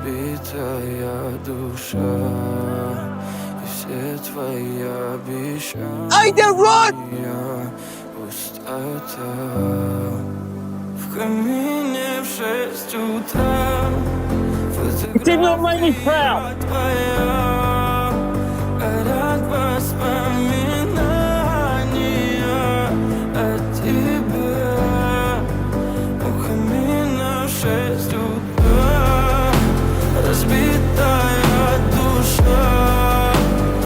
разбитая душа, и все твои обещания пустота. В камине в 6 утра Continue to make me proud. фотография твоя горят воспоминания.